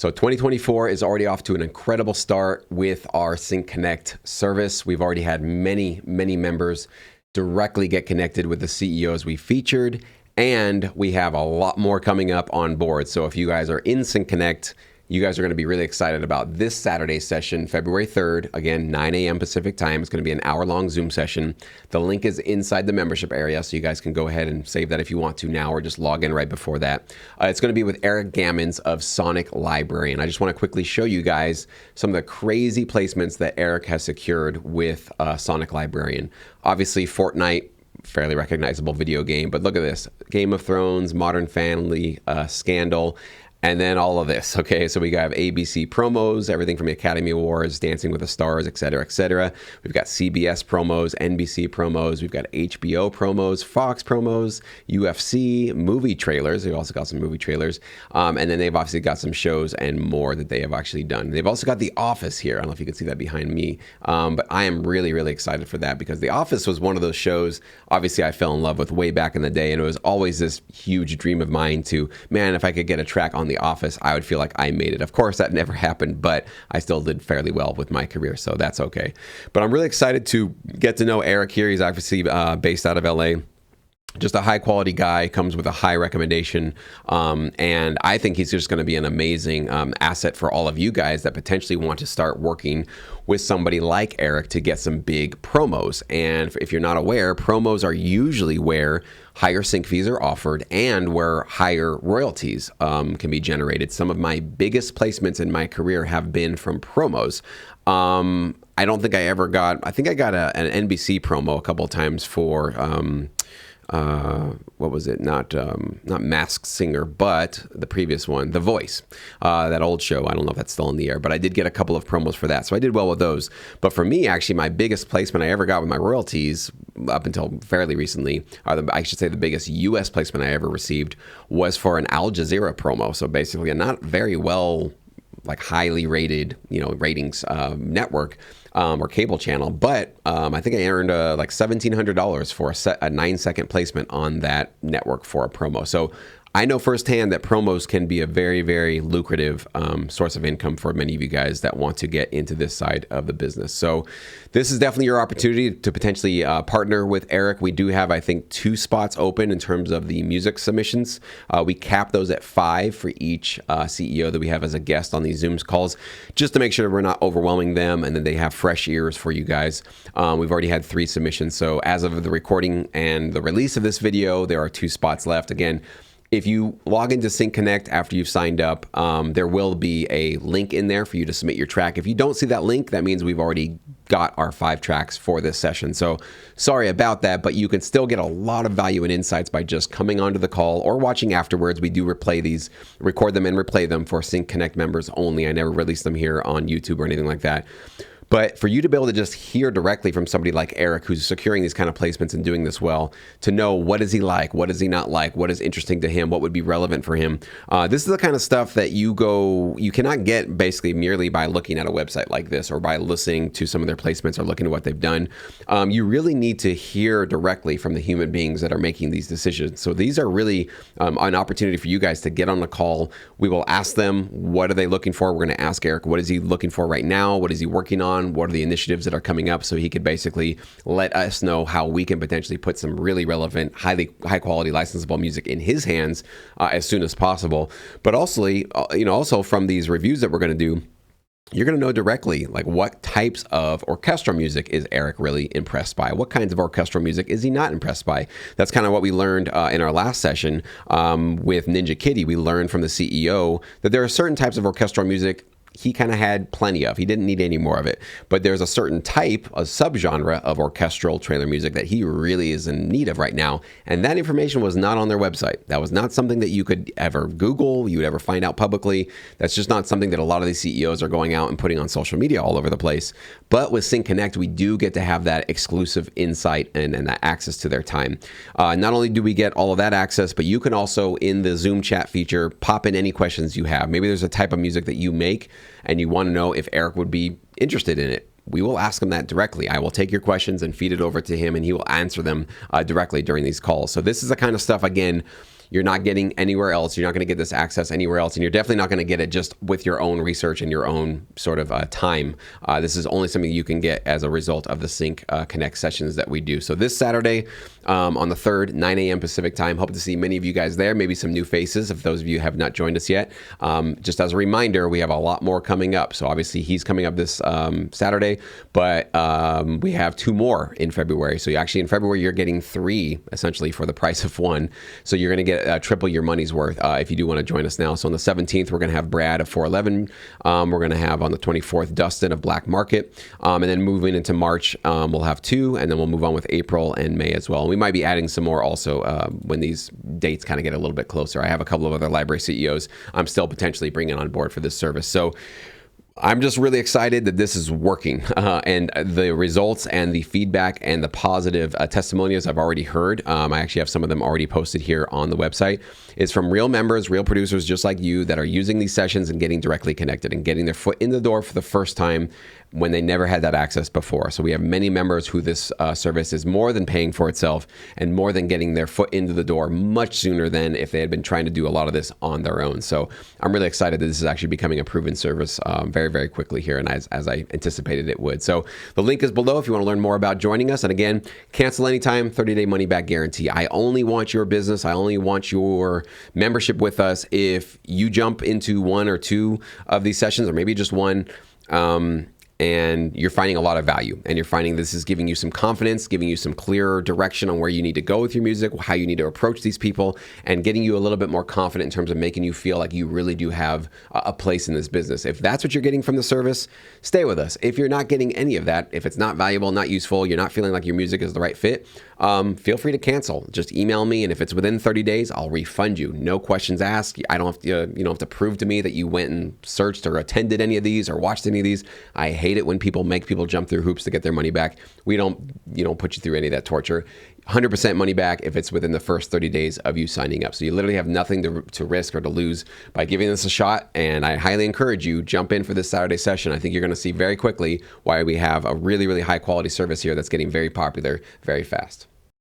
So 2024 is already off to an incredible start with our Sync Connect service. We've already had many members directly get connected with the CEOs we featured, and we have a lot more coming up on board. So if you guys are in Sync Connect, you guys are going to be really excited about this Saturday session, February 3rd, again, 9 a.m. Pacific time. It's going to be an hour-long Zoom session. The link is inside the membership area, so you guys can go ahead and save that if you want to now, or just log in right before that. It's going to be with Eric Gammons of Sonic Library, and I just want to quickly show you guys some of the crazy placements that Eric has secured with Sonic Librarian. Obviously, Fortnite, fairly recognizable video game, but look at this. Game of Thrones, Modern Family, Scandal, and then all of this, okay? So we have ABC promos, everything from the Academy Awards, Dancing with the Stars, et cetera, et cetera. We've got CBS promos, NBC promos, we've got HBO promos, Fox promos, UFC, movie trailers. They've also got some movie trailers. And then they've obviously got some shows and more that they have actually done. They've also got The Office here. I don't know if you can see that behind me. But I am really excited for that, because The Office was one of those shows, obviously, I fell in love with way back in the day. And it was always this huge dream of mine to, man, if I could get a track on The Office, I would feel like I made it. Of course, that never happened, but I still did fairly well with my career, so that's okay. But I'm really excited to get to know Eric here. He's obviously based out of LA. Just a high quality guy, comes with a high recommendation, and I think he's just going to be an amazing asset for all of you guys that potentially want to start working with somebody like Eric to get some big promos. And if you're not aware, promos are usually where higher sync fees are offered and where higher royalties can be generated. Some of my biggest placements in my career have been from promos. I don't think I ever got, I think I got an NBC promo a couple of times for what was it? Not Masked Singer, but the previous one, The Voice, that old show. I don't know if that's still in the air, but I did get a couple of promos for that. So I did well with those. But for me, actually, my biggest placement I ever got with my royalties up until fairly recently, or I should say the biggest U.S. placement I ever received, was for an Al Jazeera promo. So basically a not very well, like highly rated, ratings network or cable channel, but I think I earned like $1,700 for a 9-second placement on that network for a promo. So I know firsthand that promos can be a very lucrative source of income for many of you guys that want to get into this side of the business. So this is definitely your opportunity to potentially partner with Eric. We do have, I think, 2 spots open in terms of the music submissions. We cap those at 5 for each CEO that we have as a guest on these Zoom calls, just to make sure we're not overwhelming them and then they have fresh ears for you guys. We've already had 3 submissions. So as of the recording and the release of this video, there are 2 spots left. Again, if you log into Sync Connect after you've signed up, there will be a link in there for you to submit your track. If you don't see that link, that means we've already got our 5 tracks for this session. So sorry about that, but you can still get a lot of value and insights by just coming onto the call or watching afterwards. We do replay these, record them and replay them for Sync Connect members only. I never release them here on YouTube or anything like that. But for you to be able to just hear directly from somebody like Eric, who's securing these kind of placements and doing this well, to know what is he like, what is he not like, what is interesting to him, what would be relevant for him. This is the kind of stuff that you cannot get basically merely by looking at a website like this or by listening to some of their placements or looking at what they've done. You really need to hear directly from the human beings that are making these decisions. So these are really an opportunity for you guys to get on the call. We will ask them, what are they looking for? We're going to ask Eric, what is he looking for right now? What is he working on? What are the initiatives that are coming up, so he could basically let us know how we can potentially put some really relevant, high quality licensable music in his hands as soon as possible. But also from these reviews that we're going to do, you're going to know directly like what types of orchestral music is Eric really impressed by. What kinds of orchestral music is he not impressed by? That's kind of what we learned in our last session with Ninja Kitty. We learned from the CEO that there are certain types of orchestral music he kind of had plenty of. He didn't need any more of it. But there's a certain type, a subgenre of orchestral trailer music that he really is in need of right now. And that information was not on their website. That was not something that you could ever Google, you would ever find out publicly. That's just not something that a lot of these CEOs are going out and putting on social media all over the place. But with Sync Connect, we do get to have that exclusive insight and that access to their time. Not only do we get all of that access, but you can also, in the Zoom chat feature, pop in any questions you have. Maybe there's a type of music that you make and you want to know if Eric would be interested in it. We will ask him that directly. I will take your questions and feed it over to him, and he will answer them directly during these calls. So this is the kind of stuff, again, you're not getting anywhere else. You're not going to get this access anywhere else. And you're definitely not going to get it just with your own research and your own sort of time. This is only something you can get as a result of the Sync Connect sessions that we do. So this Saturday on the 3rd, 9 a.m. Pacific time. Hope to see many of you guys there, maybe some new faces if those of you have not joined us yet. Just as a reminder, we have a lot more coming up. So obviously he's coming up this Saturday, but we have 2 more in February. So actually in February, you're getting 3 essentially for the price of 1. So you're going to get triple your money's worth if you do want to join us now. So on the 17th, we're going to have Brad of 411. We're going to have on the 24th, Dustin of Black Market. And then moving into March, we'll have 2, and then we'll move on with April and May as well. And we might be adding some more also when these dates kind of get a little bit closer. I have a couple of other library CEOs I'm still potentially bringing on board for this service. So I'm just really excited that this is working, and the results and the feedback and the positive testimonials I've already heard. I actually have some of them already posted here on the website. It's from real members, real producers just like you that are using these sessions and getting directly connected and getting their foot in the door for the first time when they never had that access before. So we have many members who this service is more than paying for itself and more than getting their foot into the door much sooner than if they had been trying to do a lot of this on their own. So I'm really excited that this is actually becoming a proven service very, very quickly here, and as I anticipated it would. So the link is below if you want to learn more about joining us. And again, cancel anytime, 30-day money-back guarantee. I only want your business. I only want your membership with us if you jump into 1 or 2 of these sessions, or maybe just 1, and you're finding a lot of value, and you're finding this is giving you some confidence, giving you some clearer direction on where you need to go with your music, how you need to approach these people, and getting you a little bit more confident in terms of making you feel like you really do have a place in this business. If that's what you're getting from the service, stay with us. If you're not getting any of that, if it's not valuable, not useful, you're not feeling like your music is the right fit, feel free to cancel. Just email me, and if it's within 30 days, I'll refund you. No questions asked. I don't have to, you don't have to prove to me that you went and searched or attended any of these or watched any of these. I hate it when people make people jump through hoops to get their money back. We don't put you through any of that torture. 100% money back if it's within the first 30 days of you signing up. So you literally have nothing to risk or to lose by giving this a shot. And I highly encourage you, jump in for this Saturday session. I think you're going to see very quickly why we have a really, really high quality service here that's getting very popular very fast.